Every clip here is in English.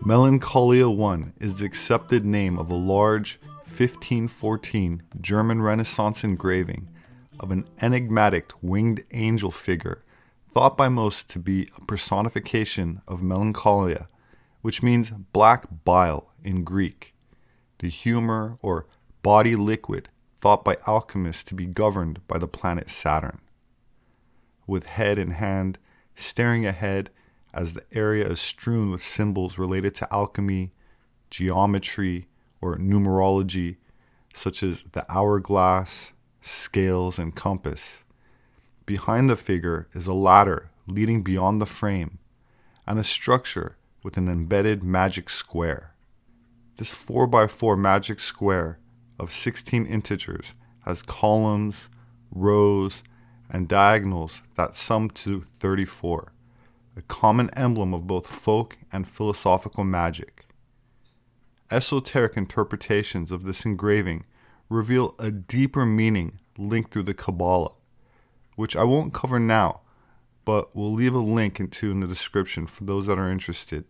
Melancholia 1 is the accepted name of a large 1514 German Renaissance engraving of an enigmatic winged angel figure thought by most to be a personification of melancholia, which means black bile in Greek, the humor or body liquid thought by alchemists to be governed by the planet Saturn. With head in hand, staring ahead as the area is strewn with symbols related to alchemy, geometry, or numerology, such as the hourglass, scales, and compass. Behind the figure is a ladder leading beyond the frame, and a structure with an embedded magic square. This 4x4 magic square of 16 integers has columns, rows, and diagonals that sum to 34, a common emblem of both folk and philosophical magic. Esoteric interpretations of this engraving reveal a deeper meaning linked through the Kabbalah, which I won't cover now, but we'll leave a link in the description for those that are interested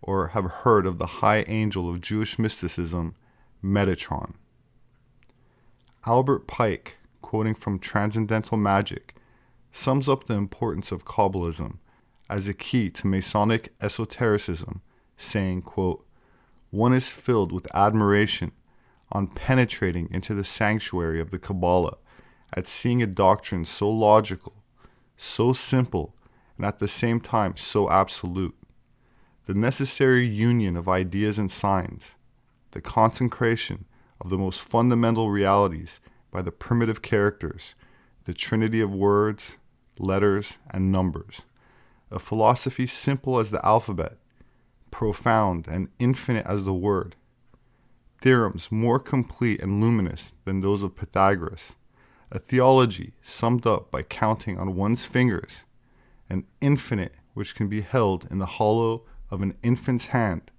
or have heard of the high angel of Jewish mysticism, Metatron. Albert Pike, quoting from Transcendental Magic, sums up the importance of Kabbalism as a key to Masonic esotericism, saying, quote, "One is filled with admiration on penetrating into the sanctuary of the Kabbalah at seeing a doctrine so logical, so simple, and at the same time so absolute. The necessary union of ideas and signs, the consecration of the most fundamental realities by the primitive characters, the trinity of words, letters, and numbers. A philosophy simple as the alphabet, profound and infinite as the word. Theorems more complete and luminous than those of Pythagoras. A theology summed up by counting on one's fingers. An infinite which can be held in the hollow of an infant's hand.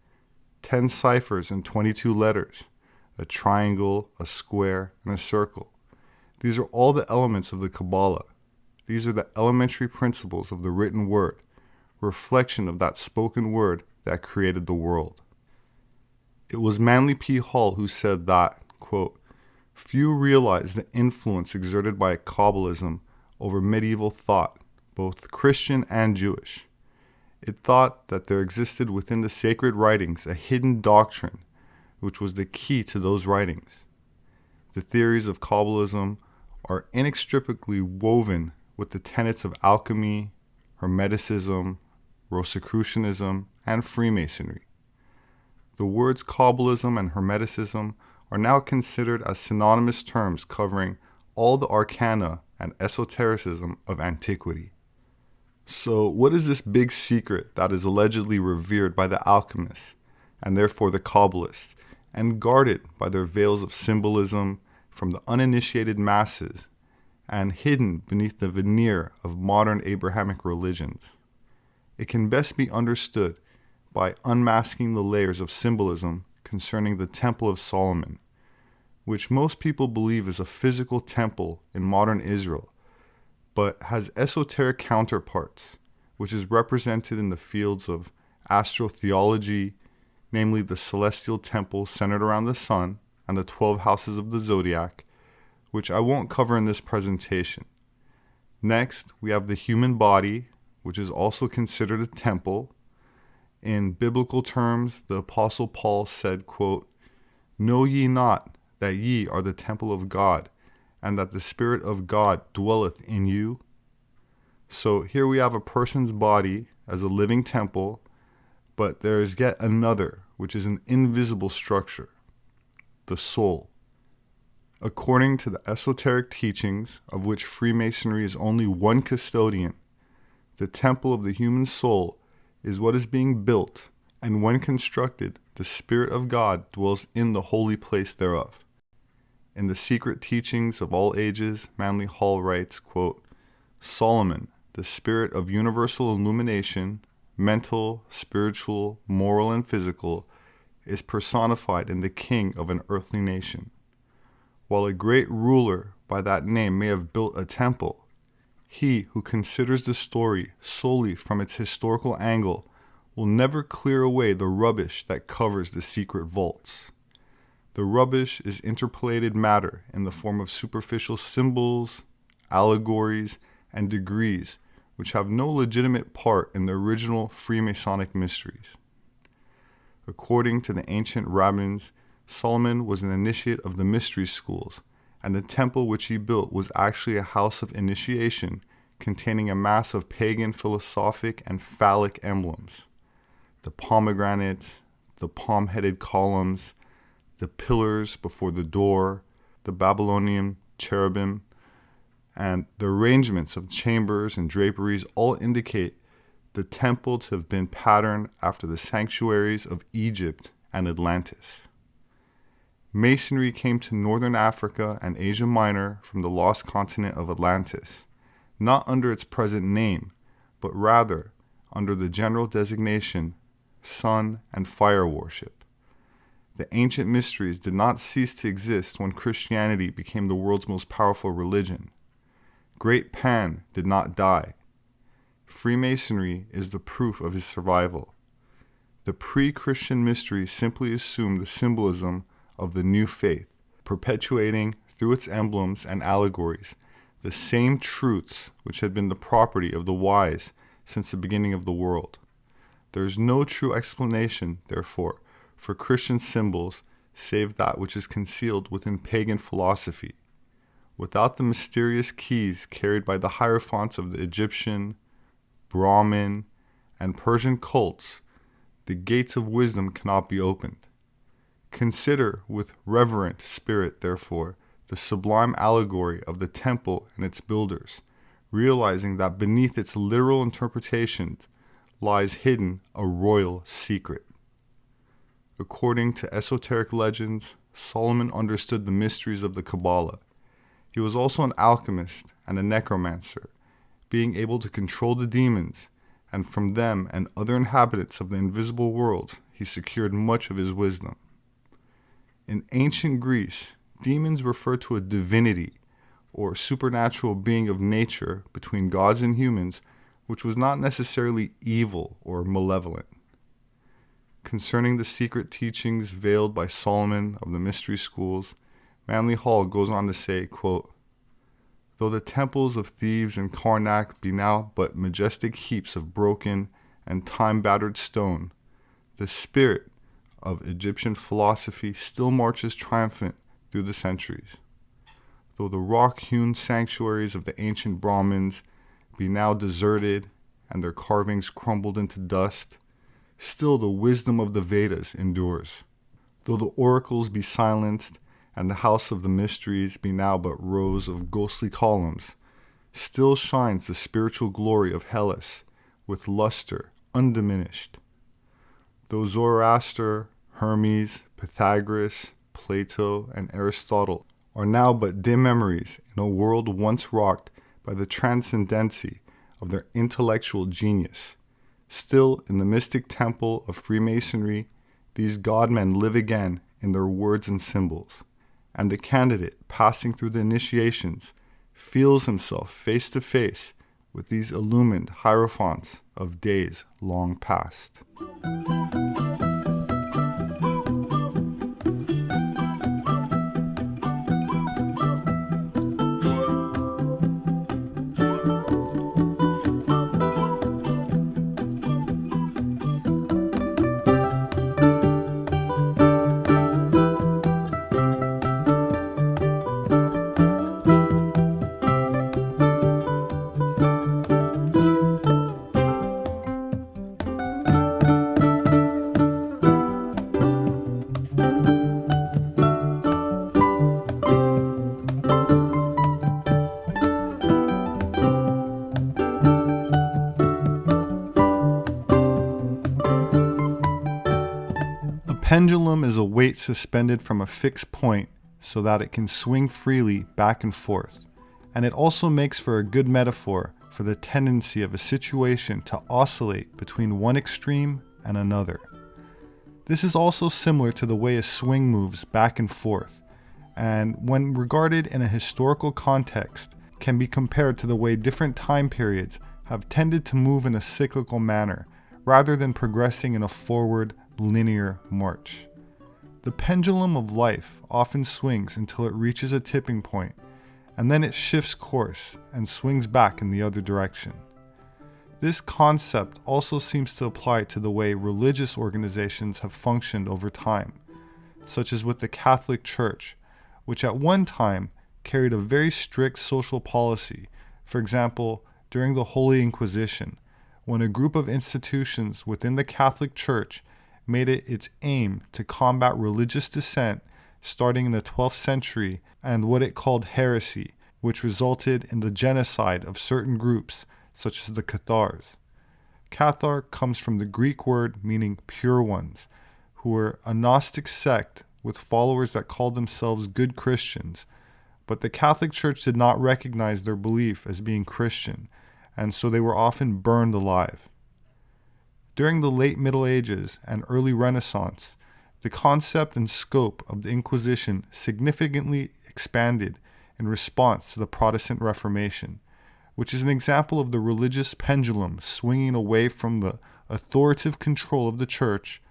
10 ciphers and 22 letters. A triangle, a square, and a circle. These are all the elements of the Kabbalah. These are the elementary principles of the written word, reflection of that spoken word that created the world." It was Manly P. Hall who said that, quote, "Few realize the influence exerted by Kabbalism over medieval thought, both Christian and Jewish. It thought that there existed within the sacred writings a hidden doctrine, which was the key to those writings. The theories of Kabbalism are inextricably woven with the tenets of alchemy, Hermeticism, Rosicrucianism, and Freemasonry. The words Kabbalism and Hermeticism are now considered as synonymous terms covering all the arcana and esotericism of antiquity." So what is this big secret that is allegedly revered by the alchemists, and therefore the Kabbalists, and guarded by their veils of symbolism from the uninitiated masses, and hidden beneath the veneer of modern Abrahamic religions? It can best be understood by unmasking the layers of symbolism concerning the Temple of Solomon, which most people believe is a physical temple in modern Israel, but has esoteric counterparts, which is represented in the fields of astrotheology, namely the celestial temple centered around the sun and the 12 houses of the zodiac, which I won't cover in this presentation. Next, we have the human body, which is also considered a temple. In biblical terms, the Apostle Paul said, quote, "Know ye not that ye are the temple of God, and that the Spirit of God dwelleth in you?" So here we have a person's body as a living temple, but there is yet another, which is an invisible structure, the soul. According to the esoteric teachings, of which Freemasonry is only one custodian, the temple of the human soul is what is being built, and when constructed, the Spirit of God dwells in the holy place thereof. In the Secret Teachings of All Ages, Manly Hall writes, quote, "Solomon, the spirit of universal illumination, mental, spiritual, moral, and physical, is personified in the king of an earthly nation. While a great ruler by that name may have built a temple, he who considers the story solely from its historical angle will never clear away the rubbish that covers the secret vaults. The rubbish is interpolated matter in the form of superficial symbols, allegories, and degrees which have no legitimate part in the original Freemasonic mysteries. According to the ancient rabbins, Solomon was an initiate of the mystery schools, and the temple which he built was actually a house of initiation containing a mass of pagan philosophic and phallic emblems. The pomegranates, the palm-headed columns, the pillars before the door, the Babylonian cherubim, and the arrangements of chambers and draperies all indicate the temple to have been patterned after the sanctuaries of Egypt and Atlantis. Masonry came to northern Africa and Asia Minor from the lost continent of Atlantis, not under its present name, but rather under the general designation sun and fire worship. The ancient mysteries did not cease to exist when Christianity became the world's most powerful religion. Great Pan did not die. Freemasonry is the proof of his survival. The pre-Christian mysteries simply assume the symbolism of the new faith, perpetuating through its emblems and allegories the same truths which had been the property of the wise since the beginning of the world. There is no true explanation, therefore, for Christian symbols save that which is concealed within pagan philosophy. Without the mysterious keys carried by the hierophants of the Egyptian, Brahmin, and Persian cults, the gates of wisdom cannot be opened. Consider with reverent spirit, therefore, the sublime allegory of the temple and its builders, realizing that beneath its literal interpretations lies hidden a royal secret. According to esoteric legends, Solomon understood the mysteries of the Kabbalah. He was also an alchemist and a necromancer, being able to control the demons, and from them and other inhabitants of the invisible world, he secured much of his wisdom. In ancient Greece, demons referred to a divinity or supernatural being of nature between gods and humans, which was not necessarily evil or malevolent. Concerning the secret teachings veiled by Solomon of the mystery schools, Manly Hall goes on to say, quote, "Though the temples of Thebes and Karnak be now but majestic heaps of broken and time-battered stone, the spirit of Egyptian philosophy still marches triumphant through the centuries. Though the rock-hewn sanctuaries of the ancient Brahmins be now deserted and their carvings crumbled into dust, still the wisdom of the Vedas endures. Though the oracles be silenced and the house of the mysteries be now but rows of ghostly columns, still shines the spiritual glory of Hellas with luster undiminished. Though Zoroaster, Hermes, Pythagoras, Plato, and Aristotle are now but dim memories in a world once rocked by the transcendency of their intellectual genius, still in the mystic temple of Freemasonry, these godmen live again in their words and symbols, and the candidate passing through the initiations feels himself face to face with these illumined hierophants of days long past." Pendulum is a weight suspended from a fixed point so that it can swing freely back and forth, and it also makes for a good metaphor for the tendency of a situation to oscillate between one extreme and another. This is also similar to the way a swing moves back and forth, and when regarded in a historical context, can be compared to the way different time periods have tended to move in a cyclical manner, rather than progressing in a forward, linear march. The pendulum of life often swings until it reaches a tipping point, and then it shifts course and swings back in the other direction. This concept also seems to apply to the way religious organizations have functioned over time, such as with the Catholic Church, which at one time carried a very strict social policy. For example, during the Holy Inquisition, when a group of institutions within the Catholic Church made it its aim to combat religious dissent starting in the 12th century and what it called heresy, which resulted in the genocide of certain groups such as the Cathars. Cathar comes from the Greek word meaning pure ones, who were a Gnostic sect with followers that called themselves good Christians, but the Catholic Church did not recognize their belief as being Christian, and so they were often burned alive. During the late Middle Ages and early Renaissance, the concept and scope of the Inquisition significantly expanded in response to the Protestant Reformation, which is an example of the religious pendulum swinging away from the authoritative control of the Church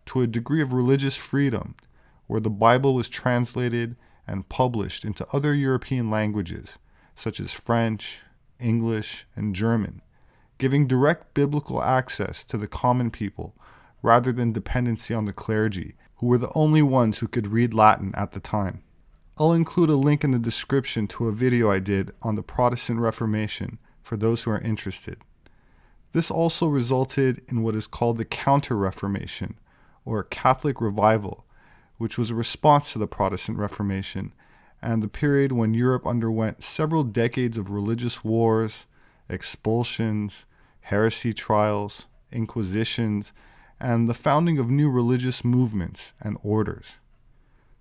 to a degree of religious freedom, where the Bible was translated and published into other European languages, such as French, English, and German, giving direct biblical access to the common people rather than dependency on the clergy, who were the only ones who could read Latin at the time. I'll include a link in the description to a video I did on the Protestant Reformation for those who are interested. This also resulted in what is called the Counter-Reformation, or Catholic Revival, which was a response to the Protestant Reformation and the period when Europe underwent several decades of religious wars, expulsions, heresy trials, inquisitions, and the founding of new religious movements and orders.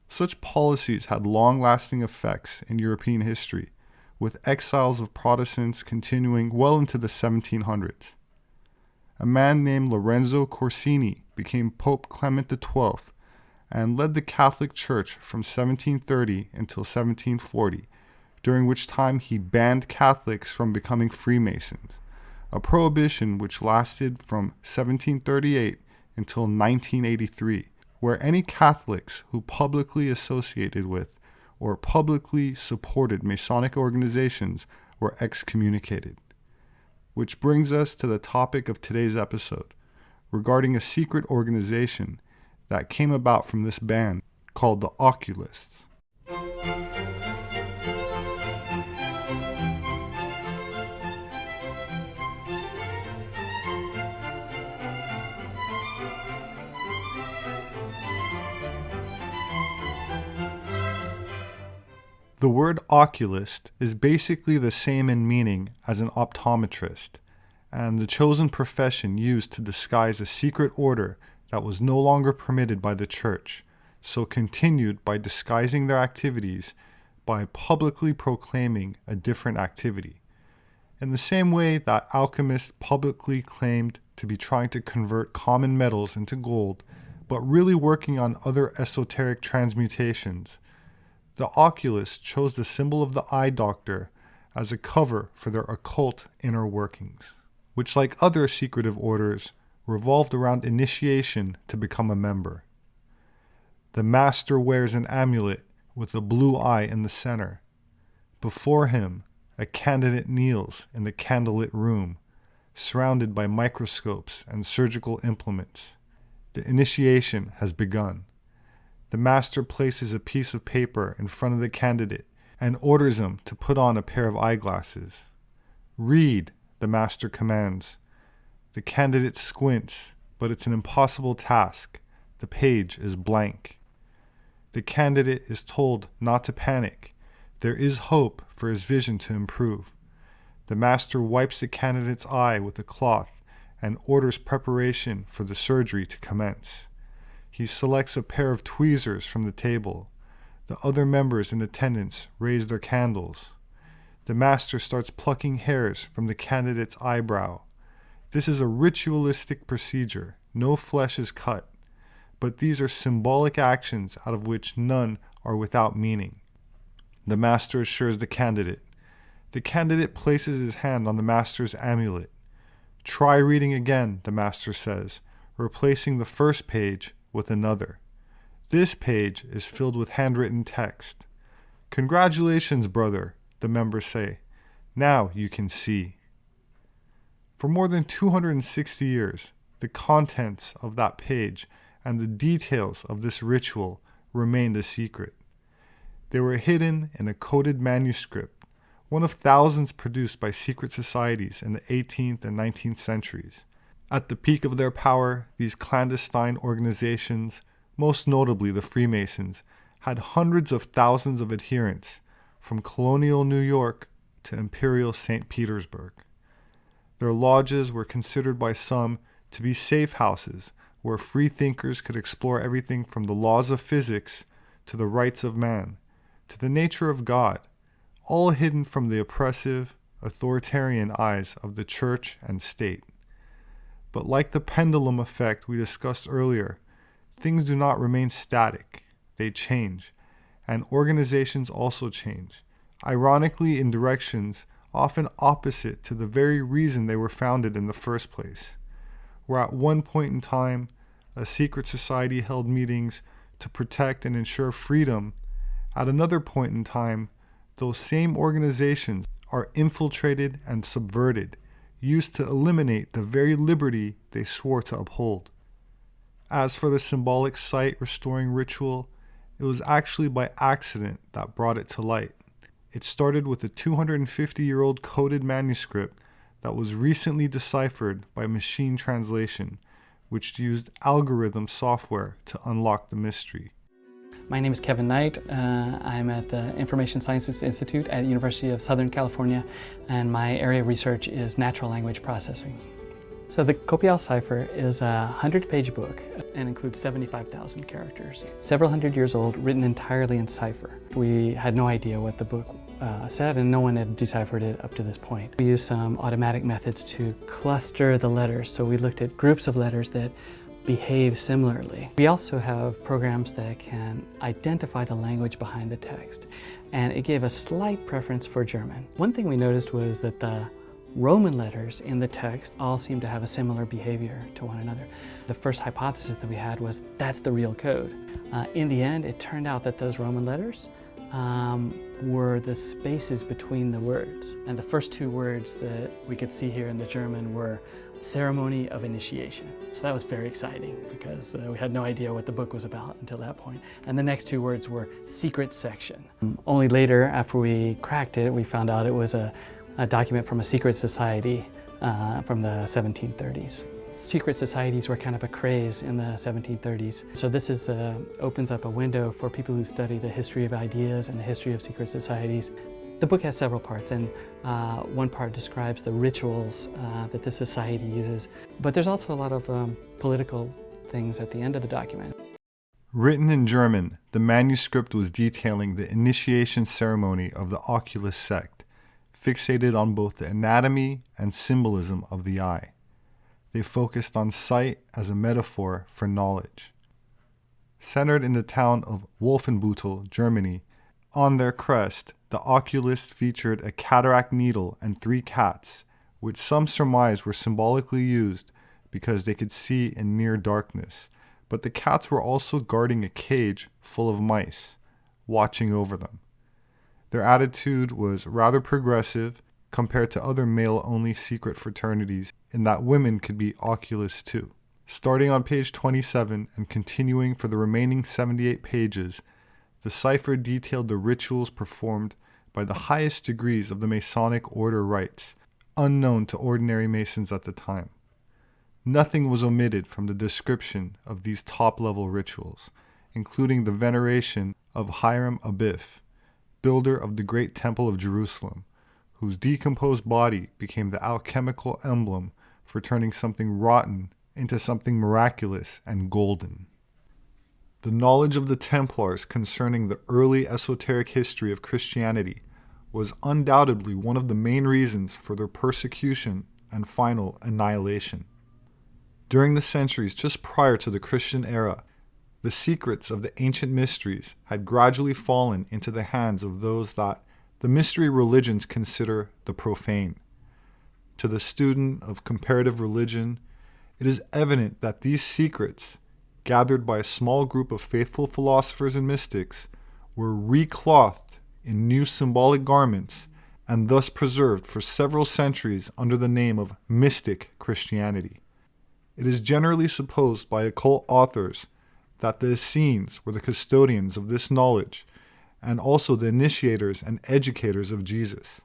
Such policies had long-lasting effects in European history, with exiles of Protestants continuing well into the 1700s. A man named Lorenzo Corsini became Pope Clement XII and led the Catholic Church from 1730 until 1740, during which time he banned Catholics from becoming Freemasons, a prohibition which lasted from 1738 until 1983, where any Catholics who publicly associated with or publicly supported Masonic organizations were excommunicated. Which brings us to the topic of today's episode, regarding a secret organization that came about from this ban called the Occultists. The word oculist is basically the same in meaning as an optometrist, and the chosen profession used to disguise a secret order that was no longer permitted by the church, so continued by disguising their activities by publicly proclaiming a different activity. In the same way that alchemists publicly claimed to be trying to convert common metals into gold, but really working on other esoteric transmutations, the oculists chose the symbol of the eye doctor as a cover for their occult inner workings, which, like other secretive orders, revolved around initiation to become a member. The master wears an amulet with a blue eye in the center. Before him, a candidate kneels in the candlelit room, surrounded by microscopes and surgical implements. The initiation has begun. The master places a piece of paper in front of the candidate and orders him to put on a pair of eyeglasses. "Read," the master commands. The candidate squints, but it's an impossible task. The page is blank. The candidate is told not to panic. There is hope for his vision to improve. The master wipes the candidate's eye with a cloth and orders preparation for the surgery to commence. He selects a pair of tweezers from the table. The other members in attendance raise their candles. The master starts plucking hairs from the candidate's eyebrow. This is a ritualistic procedure. No flesh is cut. But these are symbolic actions out of which none are without meaning. The master assures the candidate. The candidate places his hand on the master's amulet. Try reading again, the master says, replacing the first page with another. This page is filled with handwritten text. Congratulations, brother, the members say. Now you can see. For more than 260 years, the contents of that page and the details of this ritual remained a secret. They were hidden in a coded manuscript, one of thousands produced by secret societies in the 18th and 19th centuries. At the peak of their power, these clandestine organizations, most notably the Freemasons, had hundreds of thousands of adherents, from colonial New York to imperial St. Petersburg. Their lodges were considered by some to be safe houses where free thinkers could explore everything from the laws of physics to the rights of man, to the nature of God, all hidden from the oppressive, authoritarian eyes of the church and state. But like the pendulum effect we discussed earlier, things do not remain static. They change, and organizations also change, ironically in directions often opposite to the very reason they were founded in the first place. Where at one point in time, a secret society held meetings to protect and ensure freedom, at another point in time, those same organizations are infiltrated and subverted, used to eliminate the very liberty they swore to uphold. As for the symbolic sight restoring ritual, it was actually by accident that brought it to light. It started with a 250-year-old coded manuscript that was recently deciphered by machine translation, which used algorithm software to unlock the mystery. My name is Kevin Knight. I'm at the Information Sciences Institute at University of Southern California, and my area of research is natural language processing. So the KABBALISTIC cipher is a 100-page book and includes 75,000 characters. Several hundred years old, written entirely in cipher. We had no idea what the book said, and no one had deciphered it up to this point. We used some automatic methods to cluster the letters, so we looked at groups of letters that behave similarly. We also have programs that can identify the language behind the text, and it gave a slight preference for German. One thing we noticed was that the Roman letters in the text all seem to have a similar behavior to one another. The first hypothesis that we had was that's the real code. In the end, it turned out that those Roman letters were the spaces between the words. And the first two words that we could see here in the German were ceremony of initiation. So that was very exciting because we had no idea what the book was about until that point. And the next two words were secret section. Only later, after we cracked it, we found out it was a document from a secret society from the 1730s. Secret societies were kind of a craze in the 1730s. So this is opens up a window for people who study the history of ideas and the history of secret societies. The book has several parts, and one part describes the rituals that the society uses. But there's also a lot of political things at the end of the document. Written in German, the manuscript was detailing the initiation ceremony of the Occult sect, fixated on both the anatomy and symbolism of the eye. They focused on sight as a metaphor for knowledge. Centered in the town of Wolfenbüttel, Germany, on their crest, the oculists featured a cataract needle and 3 cats, which some surmise were symbolically used because they could see in near darkness. But the cats were also guarding a cage full of mice, watching over them. Their attitude was rather progressive compared to other male-only secret fraternities in that women could be oculists too. Starting on page 27 and continuing for the remaining 78 pages, the cipher detailed the rituals performed by the highest degrees of the Masonic order rites, unknown to ordinary Masons at the time. Nothing was omitted from the description of these top-level rituals, including the veneration of Hiram Abiff, builder of the Great Temple of Jerusalem, whose decomposed body became the alchemical emblem for turning something rotten into something miraculous and golden. The knowledge of the Templars concerning the early esoteric history of Christianity was undoubtedly one of the main reasons for their persecution and final annihilation. During the centuries just prior to the Christian era, the secrets of the ancient mysteries had gradually fallen into the hands of those that the mystery religions consider the profane. to the student of comparative religion, it is evident that these secrets, gathered by a small group of faithful philosophers and mystics, were reclothed in new symbolic garments and thus preserved for several centuries under the name of mystic Christianity. It is generally supposed by occult authors that the Essenes were the custodians of this knowledge and also the initiators and educators of Jesus.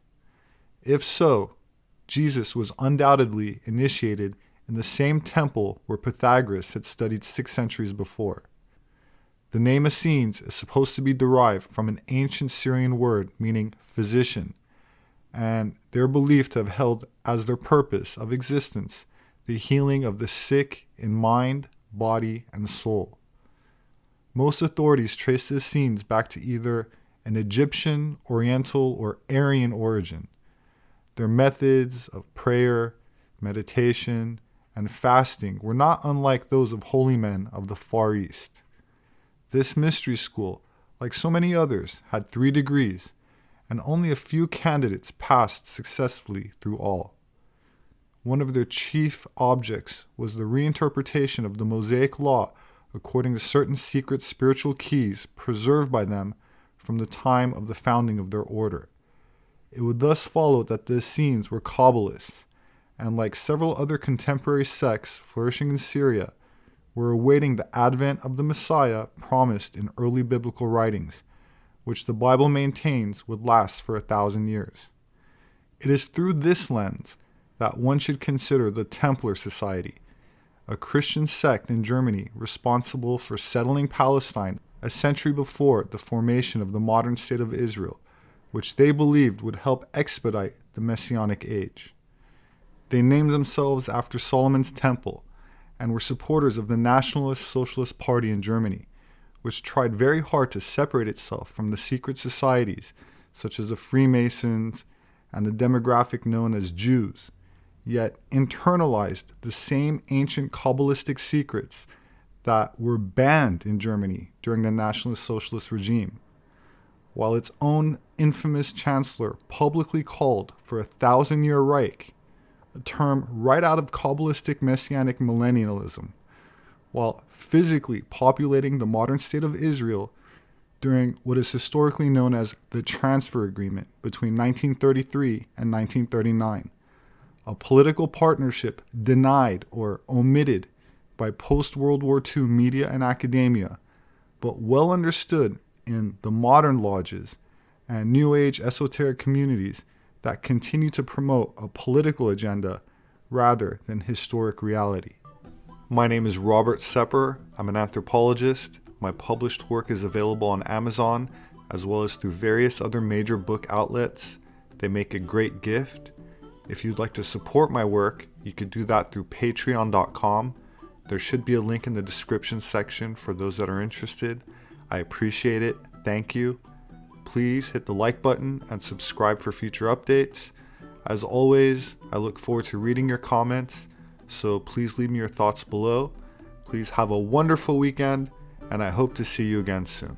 If so, Jesus was undoubtedly initiated in the same temple where Pythagoras had studied 6 centuries before. The name Essenes is supposed to be derived from an ancient Syrian word meaning physician, and they're believed to have held as their purpose of existence the healing of the sick in mind, body, and soul. Most authorities trace the Essenes back to either an Egyptian, Oriental, or Aryan origin. Their methods of prayer, meditation, and fasting were not unlike those of holy men of the Far East. This mystery school, like so many others, had 3 degrees, and only a few candidates passed successfully through all. One of their chief objects was the reinterpretation of the Mosaic Law according to certain secret spiritual keys preserved by them from the time of the founding of their order. It would thus follow that the Essenes were Kabbalists, and like several other contemporary sects flourishing in Syria, were awaiting the advent of the Messiah promised in early biblical writings, which the Bible maintains would last for 1,000 years. It is through this lens that one should consider the Templar Society, a Christian sect in Germany responsible for settling Palestine a century before the formation of the modern state of Israel, which they believed would help expedite the Messianic age. They named themselves after Solomon's Temple and were supporters of the Nationalist Socialist Party in Germany, which tried very hard to separate itself from the secret societies such as the Freemasons and the demographic known as Jews, yet internalized the same ancient Kabbalistic secrets that were banned in Germany during the Nationalist Socialist regime, while its own infamous chancellor publicly called for a 1,000-year Reich, a term right out of Kabbalistic Messianic millennialism, while physically populating the modern state of Israel during what is historically known as the Transfer Agreement between 1933 and 1939, a political partnership denied or omitted by post-World War II media and academia, but well understood in the modern lodges and New Age esoteric communities that continue to promote a political agenda rather than historic reality. My name is Robert Sepehr. I'm an anthropologist. My published work is available on Amazon as well as through various other major book outlets. They make a great gift. If you'd like to support my work, you could do that through patreon.com. There should be a link in the description section for those that are interested. I appreciate it. Thank you. Please hit the like button and subscribe for future updates. As always, I look forward to reading your comments, so please leave me your thoughts below. Please have a wonderful weekend, and I hope to see you again soon.